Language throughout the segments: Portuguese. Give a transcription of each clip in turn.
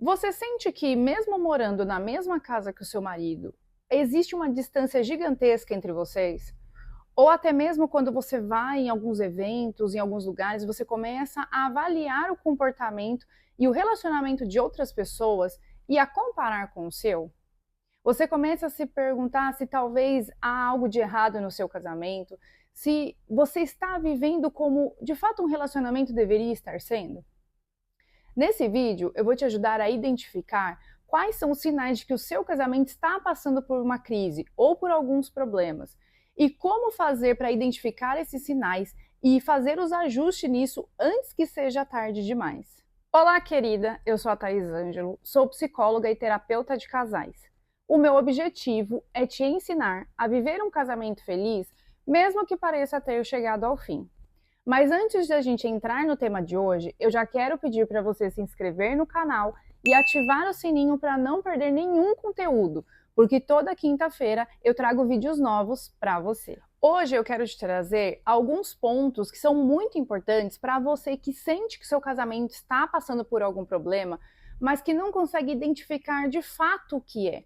Você sente que, mesmo morando na mesma casa que o seu marido, existe uma distância gigantesca entre vocês? Ou até mesmo quando você vai em alguns eventos, em alguns lugares, você começa a avaliar o comportamento e o relacionamento de outras pessoas e a comparar com o seu? Você começa a se perguntar se talvez há algo de errado no seu casamento, se você está vivendo como de fato um relacionamento deveria estar sendo? Nesse vídeo, eu vou te ajudar a identificar quais são os sinais de que o seu casamento está passando por uma crise ou por alguns problemas e como fazer para identificar esses sinais e fazer os ajustes nisso antes que seja tarde demais. Olá, querida, eu sou a Thaís Ângelo, sou psicóloga e terapeuta de casais. O meu objetivo é te ensinar a viver um casamento feliz, mesmo que pareça ter chegado ao fim. Mas antes de a gente entrar no tema de hoje, eu já quero pedir para você se inscrever no canal e ativar o sininho para não perder nenhum conteúdo, porque toda quinta-feira eu trago vídeos novos para você. Hoje eu quero te trazer alguns pontos que são muito importantes para você que sente que seu casamento está passando por algum problema, mas que não consegue identificar de fato o que é.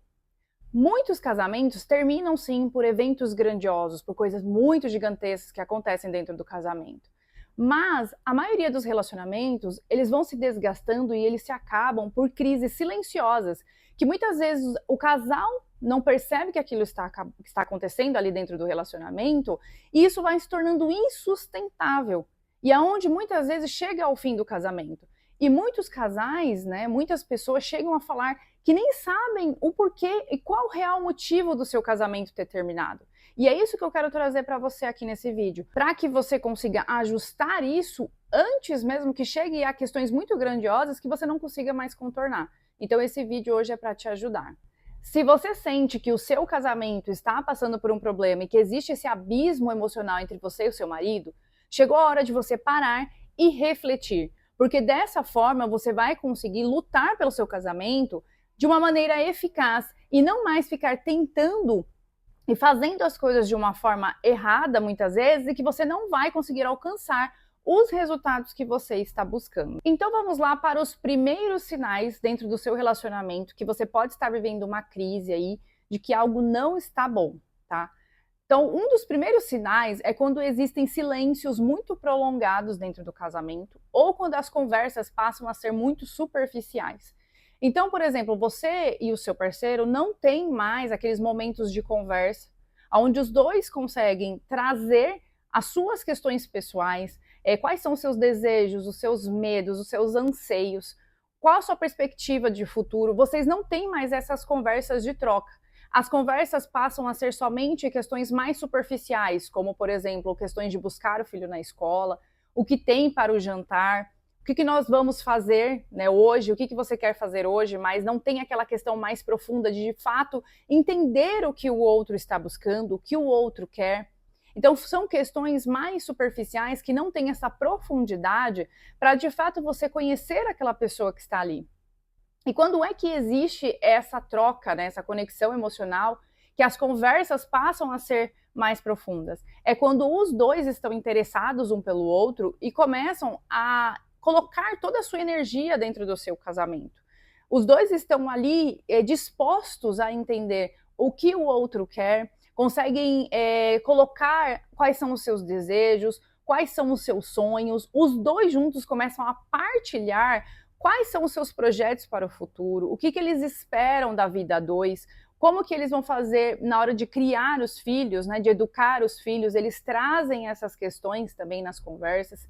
Muitos casamentos terminam sim por eventos grandiosos, por coisas muito gigantescas que acontecem dentro do casamento. Mas a maioria dos relacionamentos, eles vão se desgastando e eles se acabam por crises silenciosas, que muitas vezes o casal não percebe que aquilo está acontecendo ali dentro do relacionamento, e isso vai se tornando insustentável. E aonde muitas vezes chega ao fim do casamento. E muitos casais, né, muitas pessoas chegam a falar que nem sabem o porquê e qual o real motivo do seu casamento ter terminado. E é isso que eu quero trazer para você aqui nesse vídeo, para que você consiga ajustar isso antes mesmo que chegue a questões muito grandiosas que você não consiga mais contornar. Então esse vídeo hoje é para te ajudar. Se você sente que o seu casamento está passando por um problema e que existe esse abismo emocional entre você e o seu marido, chegou a hora de você parar e refletir, porque dessa forma você vai conseguir lutar pelo seu casamento de uma maneira eficaz e não mais ficar tentando e fazendo as coisas de uma forma errada muitas vezes e que você não vai conseguir alcançar os resultados que você está buscando. Então vamos lá para os primeiros sinais dentro do seu relacionamento que você pode estar vivendo uma crise aí de que algo não está bom, tá? Então, um dos primeiros sinais é quando existem silêncios muito prolongados dentro do casamento ou quando as conversas passam a ser muito superficiais. Então, por exemplo, você e o seu parceiro não têm mais aqueles momentos de conversa onde os dois conseguem trazer as suas questões pessoais, quais são os seus desejos, os seus medos, os seus anseios, qual a sua perspectiva de futuro. Vocês não têm mais essas conversas de troca. As conversas passam a ser somente questões mais superficiais, como, por exemplo, questões de buscar o filho na escola, o que tem para o jantar, o que nós vamos fazer, né, hoje, o que você quer fazer hoje, mas não tem aquela questão mais profunda de fato, entender o que o outro está buscando, o que o outro quer. Então, são questões mais superficiais que não têm essa profundidade para, de fato, você conhecer aquela pessoa que está ali. E quando é que existe essa troca, né, essa conexão emocional, que as conversas passam a ser mais profundas? É quando os dois estão interessados um pelo outro e começam a colocar toda a sua energia dentro do seu casamento. Os dois estão ali dispostos a entender o que o outro quer, conseguem colocar quais são os seus desejos, quais são os seus sonhos. Os dois juntos começam a partilhar quais são os seus projetos para o futuro, o que eles esperam da vida a dois, como que eles vão fazer na hora de criar os filhos, né, de educar os filhos, eles trazem essas questões também nas conversas.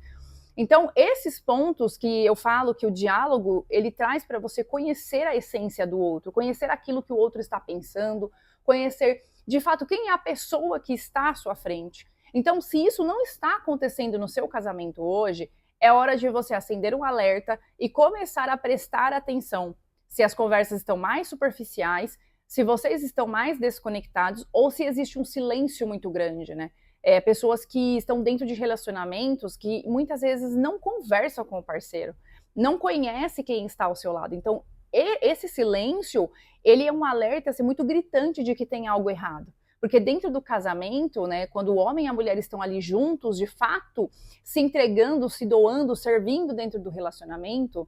Então, esses pontos que eu falo que o diálogo, ele traz para você conhecer a essência do outro, conhecer aquilo que o outro está pensando, conhecer, de fato, quem é a pessoa que está à sua frente. Então, se isso não está acontecendo no seu casamento hoje, é hora de você acender um alerta e começar a prestar atenção se as conversas estão mais superficiais, se vocês estão mais desconectados ou se existe um silêncio muito grande, né? Pessoas que estão dentro de relacionamentos que muitas vezes não conversam com o parceiro, não conhece quem está ao seu lado. Então, esse silêncio, ele é um alerta assim, muito gritante de que tem algo errado. Porque dentro do casamento, né, quando o homem e a mulher estão ali juntos, de fato, se entregando, se doando, servindo dentro do relacionamento,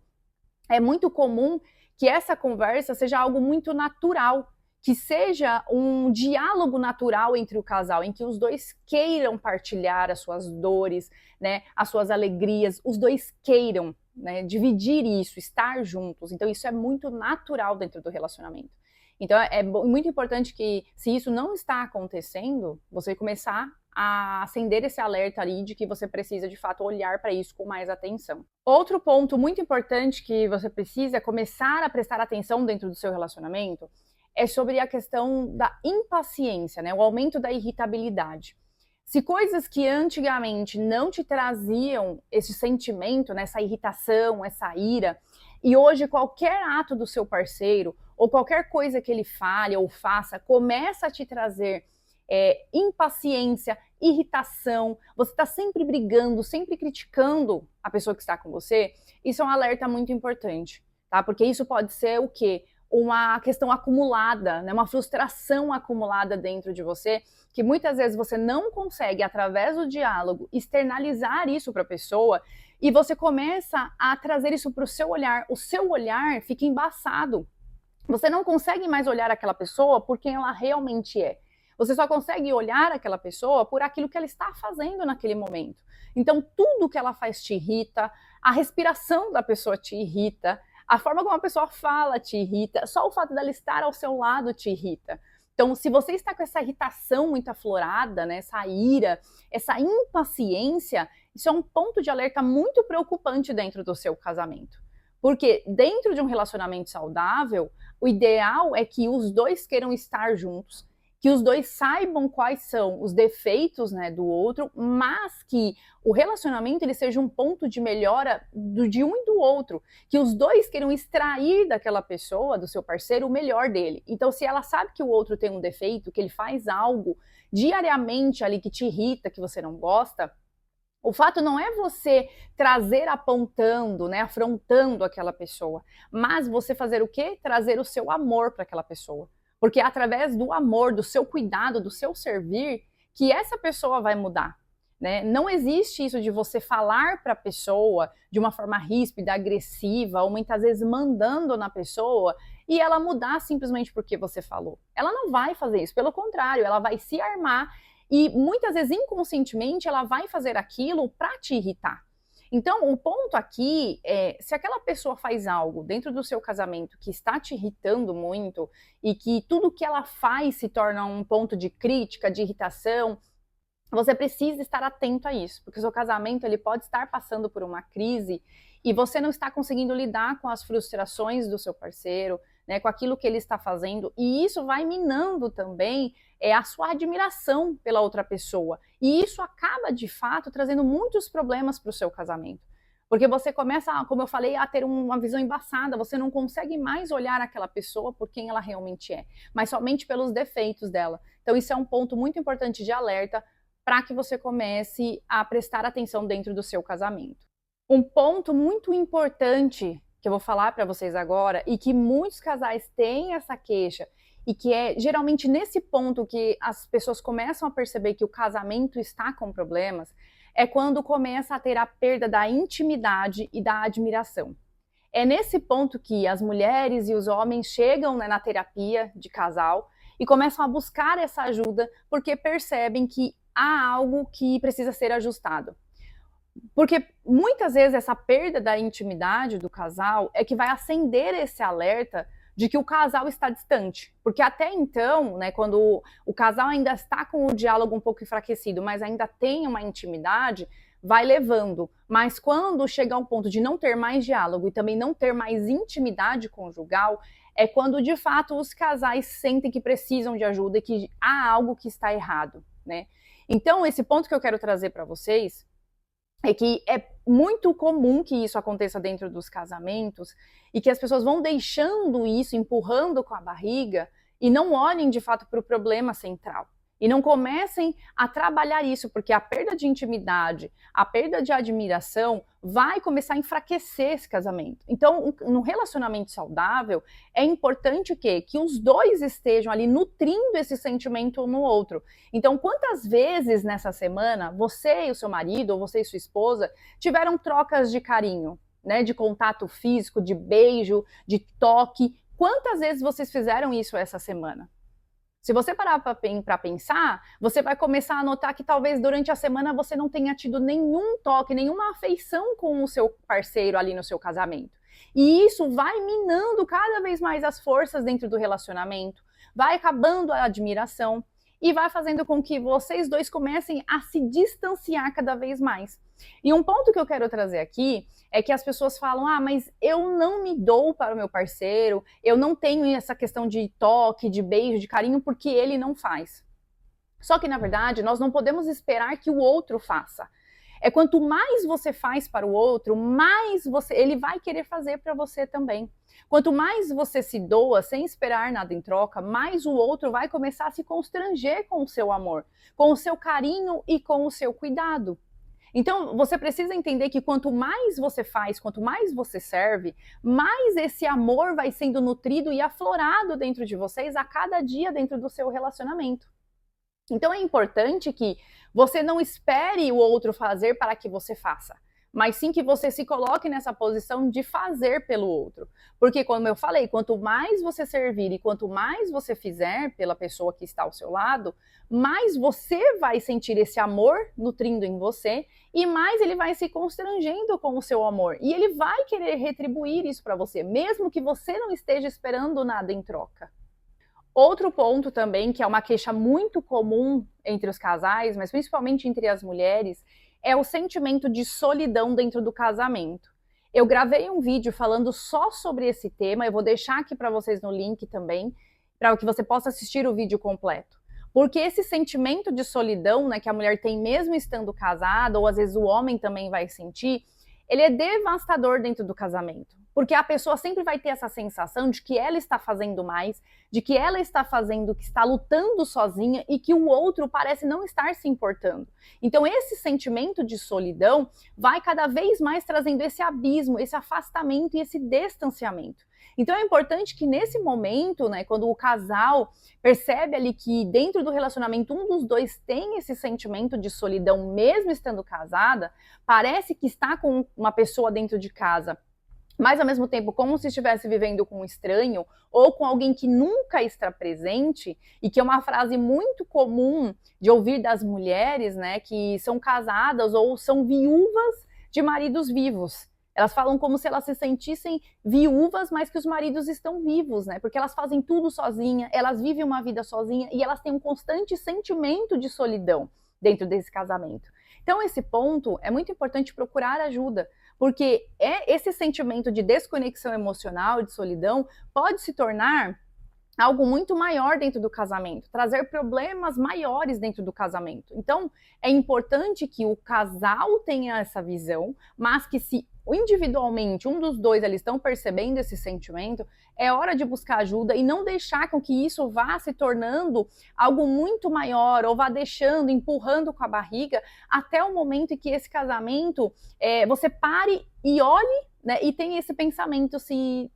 é muito comum que essa conversa seja algo muito natural, que seja um diálogo natural entre o casal, em que os dois queiram partilhar as suas dores, né, as suas alegrias, os dois queiram, né, dividir isso, estar juntos. Então isso é muito natural dentro do relacionamento. Então é muito importante que, se isso não está acontecendo, você começar a acender esse alerta ali de que você precisa de fato olhar para isso com mais atenção. Outro ponto muito importante que você precisa começar a prestar atenção dentro do seu relacionamento é sobre a questão da impaciência, né? O aumento da irritabilidade. Se coisas que antigamente não te traziam esse sentimento, né, essa irritação, essa ira, e hoje qualquer ato do seu parceiro ou qualquer coisa que ele fale ou faça começa a te trazer impaciência, irritação, você está sempre brigando, sempre criticando a pessoa que está com você, isso é um alerta muito importante, tá? Porque isso pode ser o quê? Uma questão acumulada, né? Uma frustração acumulada dentro de você, que muitas vezes você não consegue, através do diálogo, externalizar isso para a pessoa, e você começa a trazer isso para o seu olhar. O seu olhar fica embaçado. Você não consegue mais olhar aquela pessoa por quem ela realmente é. Você só consegue olhar aquela pessoa por aquilo que ela está fazendo naquele momento. Então, tudo que ela faz te irrita, a respiração da pessoa te irrita, a forma como a pessoa fala te irrita, só o fato dela estar ao seu lado te irrita. Então, se você está com essa irritação muito aflorada, né, essa ira, essa impaciência, isso é um ponto de alerta muito preocupante dentro do seu casamento. Porque dentro de um relacionamento saudável, o ideal é que os dois queiram estar juntos, que os dois saibam quais são os defeitos, né, do outro, mas que o relacionamento ele seja um ponto de melhora de um e do outro, que os dois queiram extrair daquela pessoa, do seu parceiro, o melhor dele. Então, se ela sabe que o outro tem um defeito, que ele faz algo diariamente ali que te irrita, que você não gosta, o fato não é você trazer apontando, né, afrontando aquela pessoa, mas você fazer o quê? Trazer o seu amor para aquela pessoa. Porque é através do amor, do seu cuidado, do seu servir, que essa pessoa vai mudar. Né? Não existe isso de você falar para a pessoa de uma forma ríspida, agressiva, ou muitas vezes mandando na pessoa e ela mudar simplesmente porque você falou. Ela não vai fazer isso, pelo contrário, ela vai se armar e muitas vezes inconscientemente ela vai fazer aquilo para te irritar. Então, o ponto aqui é, se aquela pessoa faz algo dentro do seu casamento que está te irritando muito e que tudo que ela faz se torna um ponto de crítica, de irritação, você precisa estar atento a isso, porque o seu casamento ele pode estar passando por uma crise e você não está conseguindo lidar com as frustrações do seu parceiro, né, com aquilo que ele está fazendo, e isso vai minando também a sua admiração pela outra pessoa. E isso acaba, de fato, trazendo muitos problemas para o seu casamento. Porque você começa, como eu falei, a ter uma visão embaçada, você não consegue mais olhar aquela pessoa por quem ela realmente é, mas somente pelos defeitos dela. Então isso é um ponto muito importante de alerta para que você comece a prestar atenção dentro do seu casamento. Um ponto muito importante que eu vou falar para vocês agora, e que muitos casais têm essa queixa, e que é geralmente nesse ponto que as pessoas começam a perceber que o casamento está com problemas, é quando começa a ter a perda da intimidade e da admiração. É nesse ponto que as mulheres e os homens chegam, né, na terapia de casal e começam a buscar essa ajuda porque percebem que há algo que precisa ser ajustado. Porque muitas vezes essa perda da intimidade do casal é que vai acender esse alerta de que o casal está distante. Porque até então, né, quando o casal ainda está com o diálogo um pouco enfraquecido, mas ainda tem uma intimidade, vai levando. Mas quando chega ao ponto de não ter mais diálogo e também não ter mais intimidade conjugal, é quando de fato os casais sentem que precisam de ajuda e que há algo que está errado, né? Então, esse ponto que eu quero trazer para vocês é que é muito comum que isso aconteça dentro dos casamentos e que as pessoas vão deixando isso, empurrando com a barriga e não olhem de fato para o problema central. E não comecem a trabalhar isso, porque a perda de intimidade, a perda de admiração vai começar a enfraquecer esse casamento. Então, no relacionamento saudável, é importante o quê? Que os dois estejam ali nutrindo esse sentimento um no outro. Então, quantas vezes nessa semana você e o seu marido, ou você e sua esposa, tiveram trocas de carinho? né, de contato físico, de beijo, de toque. Quantas vezes vocês fizeram isso essa semana? Se você parar para pensar, você vai começar a notar que talvez durante a semana você não tenha tido nenhum toque, nenhuma afeição com o seu parceiro ali no seu casamento. E isso vai minando cada vez mais as forças dentro do relacionamento, vai acabando a admiração e vai fazendo com que vocês dois comecem a se distanciar cada vez mais. E um ponto que eu quero trazer aqui é que as pessoas falam: ah, mas eu não me dou para o meu parceiro, eu não tenho essa questão de toque, de beijo, de carinho, porque ele não faz. Só que, na verdade, nós não podemos esperar que o outro faça. É quanto mais você faz para o outro, mais ele vai querer fazer para você também. Quanto mais você se doa sem esperar nada em troca, mais o outro vai começar a se constranger com o seu amor, com o seu carinho e com o seu cuidado. Então, você precisa entender que quanto mais você faz, quanto mais você serve, mais esse amor vai sendo nutrido e aflorado dentro de vocês a cada dia dentro do seu relacionamento. Então, é importante que você não espere o outro fazer para que você faça, mas sim que você se coloque nessa posição de fazer pelo outro. Porque, como eu falei, quanto mais você servir e quanto mais você fizer pela pessoa que está ao seu lado, mais você vai sentir esse amor nutrindo em você e mais ele vai se constrangendo com o seu amor. E ele vai querer retribuir isso para você, mesmo que você não esteja esperando nada em troca. Outro ponto também, que é uma queixa muito comum entre os casais, mas principalmente entre as mulheres, é o sentimento de solidão dentro do casamento. Eu gravei um vídeo falando só sobre esse tema, eu vou deixar aqui para vocês no link também, para que você possa assistir o vídeo completo. Porque esse sentimento de solidão, né, que a mulher tem mesmo estando casada, ou às vezes o homem também vai sentir, ele é devastador dentro do casamento. Porque a pessoa sempre vai ter essa sensação de que ela está fazendo mais, de que ela está fazendo, que está lutando sozinha e que o outro parece não estar se importando. Então esse sentimento de solidão vai cada vez mais trazendo esse abismo, esse afastamento e esse distanciamento. Então é importante que nesse momento, né, quando o casal percebe ali que dentro do relacionamento um dos dois tem esse sentimento de solidão mesmo estando casada, parece que está com uma pessoa dentro de casa, mas ao mesmo tempo como se estivesse vivendo com um estranho ou com alguém que nunca está presente, e que é uma frase muito comum de ouvir das mulheres, né, que são casadas ou são viúvas de maridos vivos. Elas falam como se elas se sentissem viúvas, mas que os maridos estão vivos, né? Porque elas fazem tudo sozinha, elas vivem uma vida sozinha e elas têm um constante sentimento de solidão dentro desse casamento. Então, esse ponto é muito importante procurar ajuda, porque esse sentimento de desconexão emocional, de solidão, pode se tornar algo muito maior dentro do casamento, trazer problemas maiores dentro do casamento. Então, é importante que o casal tenha essa visão, mas que se individualmente um dos dois eles estão percebendo esse sentimento, é hora de buscar ajuda e não deixar com que isso vá se tornando algo muito maior ou vá deixando, empurrando com a barriga até o momento em que esse casamento, você pare e olhe, né, e tem esse pensamento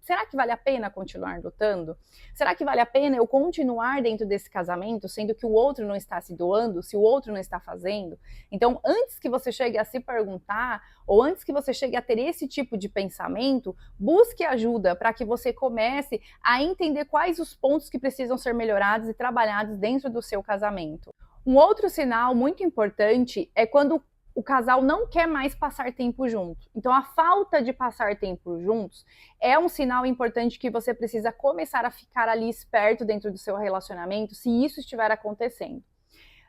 será que vale a pena continuar lutando? Será que vale a pena eu continuar dentro desse casamento, sendo que o outro não está se doando, se o outro não está fazendo? Então, antes que você chegue a se perguntar, ou antes que você chegue a ter esse tipo de pensamento, busque ajuda para que você comece a entender quais os pontos que precisam ser melhorados e trabalhados dentro do seu casamento. Um outro sinal muito importante é quando o casal não quer mais passar tempo junto. Então, a falta de passar tempo juntos é um sinal importante que você precisa começar a ficar ali esperto dentro do seu relacionamento, se isso estiver acontecendo.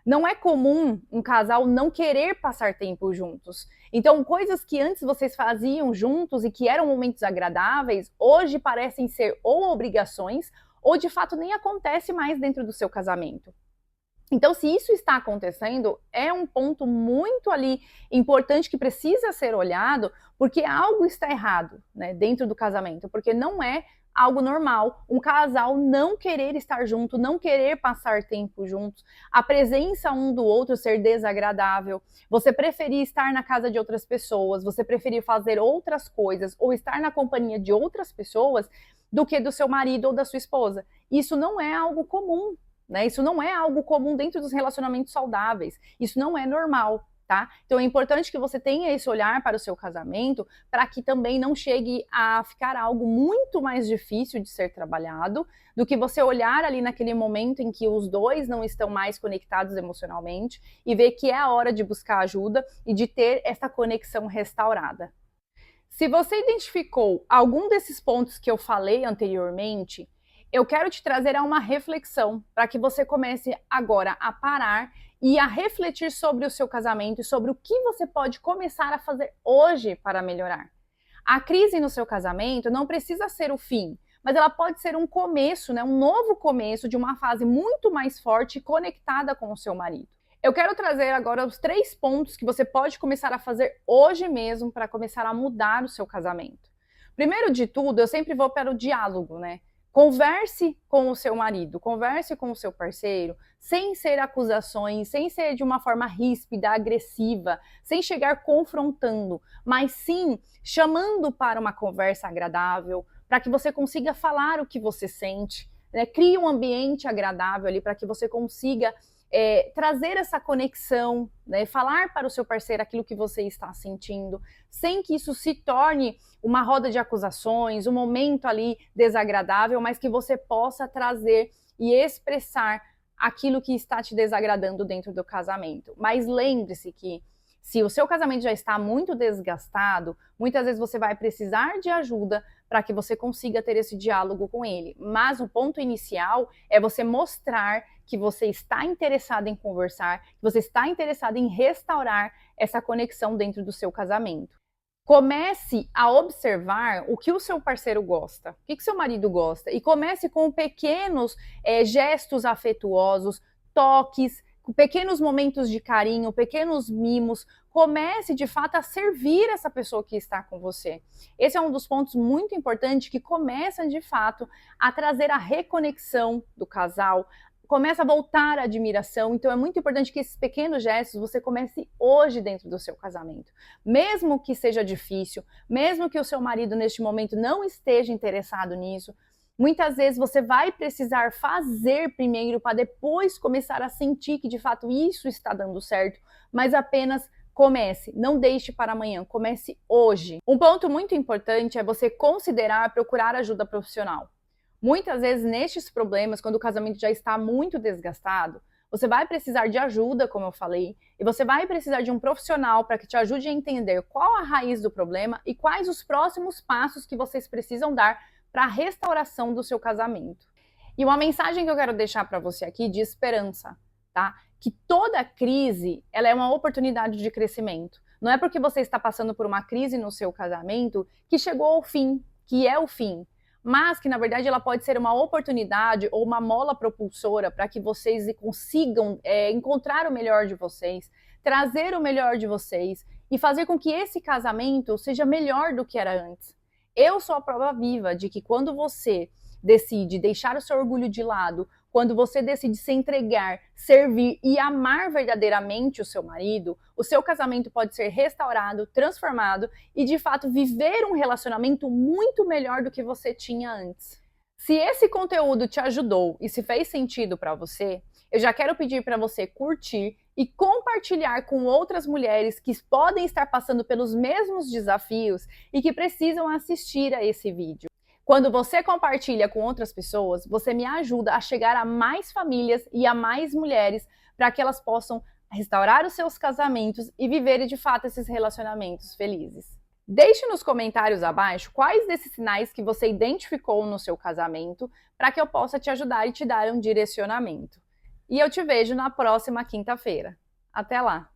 Não é comum um casal não querer passar tempo juntos. Então, coisas que antes vocês faziam juntos e que eram momentos agradáveis, hoje parecem ser ou obrigações, ou de fato nem acontece mais dentro do seu casamento. Então, se isso está acontecendo, é um ponto muito ali importante que precisa ser olhado, porque algo está errado, né, dentro do casamento, porque não é algo normal um casal não querer estar junto, não querer passar tempo juntos, a presença um do outro ser desagradável, você preferir estar na casa de outras pessoas, você preferir fazer outras coisas ou estar na companhia de outras pessoas do que do seu marido ou da sua esposa. Isso não é algo comum. Né? Isso não é algo comum dentro dos relacionamentos saudáveis, isso não é normal. tá? Então é importante que você tenha esse olhar para o seu casamento, para que também não chegue a ficar algo muito mais difícil de ser trabalhado, do que você olhar ali naquele momento em que os dois não estão mais conectados emocionalmente e ver que é a hora de buscar ajuda e de ter essa conexão restaurada. Se você identificou algum desses pontos que eu falei anteriormente, eu quero te trazer a uma reflexão para que você comece agora a parar e a refletir sobre o seu casamento e sobre o que você pode começar a fazer hoje para melhorar. A crise no seu casamento não precisa ser o fim, mas ela pode ser um começo, né, um novo começo de uma fase muito mais forte e conectada com o seu marido. Eu quero trazer agora os 3 pontos que você pode começar a fazer hoje mesmo para começar a mudar o seu casamento. Primeiro de tudo, eu sempre vou para o diálogo, né? Converse com o seu marido, converse com o seu parceiro, sem ser acusações, sem ser de uma forma ríspida, agressiva, sem chegar confrontando, mas sim chamando para uma conversa agradável, para que você consiga falar o que você sente, né? Crie um ambiente agradável ali para que você consiga trazer essa conexão, né? Falar para o seu parceiro aquilo que você está sentindo, sem que isso se torne uma roda de acusações, um momento ali desagradável, mas que você possa trazer e expressar aquilo que está te desagradando dentro do casamento. Mas lembre-se que se o seu casamento já está muito desgastado, muitas vezes você vai precisar de ajuda para que você consiga ter esse diálogo com ele. Mas o ponto inicial é você mostrar que você está interessado em conversar, que você está interessado em restaurar essa conexão dentro do seu casamento. Comece a observar o que o seu parceiro gosta, o que seu marido gosta, e comece com pequenos gestos afetuosos, toques, pequenos momentos de carinho, pequenos mimos. Comece de fato a servir essa pessoa que está com você. Esse é um dos pontos muito importantes que começa de fato a trazer a reconexão do casal, começa a voltar a admiração. Então é muito importante que esses pequenos gestos você comece hoje dentro do seu casamento. Mesmo que seja difícil, mesmo que o seu marido neste momento não esteja interessado nisso, muitas vezes você vai precisar fazer primeiro para depois começar a sentir que de fato isso está dando certo, mas apenas comece, não deixe para amanhã, comece hoje. Um ponto muito importante é você considerar procurar ajuda profissional. Muitas vezes nestes problemas, quando o casamento já está muito desgastado, você vai precisar de ajuda, como eu falei, e você vai precisar de um profissional para que te ajude a entender qual a raiz do problema e quais os próximos passos que vocês precisam dar para a restauração do seu casamento. E uma mensagem que eu quero deixar para você aqui de esperança, tá? Que toda crise, ela é uma oportunidade de crescimento. Não é porque você está passando por uma crise no seu casamento que chegou ao fim, que é o fim, mas que na verdade ela pode ser uma oportunidade ou uma mola propulsora para que vocês consigam encontrar o melhor de vocês, trazer o melhor de vocês e fazer com que esse casamento seja melhor do que era antes. Eu sou a prova viva de que quando você decide deixar o seu orgulho de lado, quando você decide se entregar, servir e amar verdadeiramente o seu marido, o seu casamento pode ser restaurado, transformado e de fato viver um relacionamento muito melhor do que você tinha antes. Se esse conteúdo te ajudou e se fez sentido para você, eu já quero pedir para você curtir e compartilhar com outras mulheres que podem estar passando pelos mesmos desafios e que precisam assistir a esse vídeo. Quando você compartilha com outras pessoas, você me ajuda a chegar a mais famílias e a mais mulheres para que elas possam restaurar os seus casamentos e viverem de fato esses relacionamentos felizes. Deixe nos comentários abaixo quais desses sinais que você identificou no seu casamento para que eu possa te ajudar e te dar um direcionamento. E eu te vejo na próxima quinta-feira. Até lá!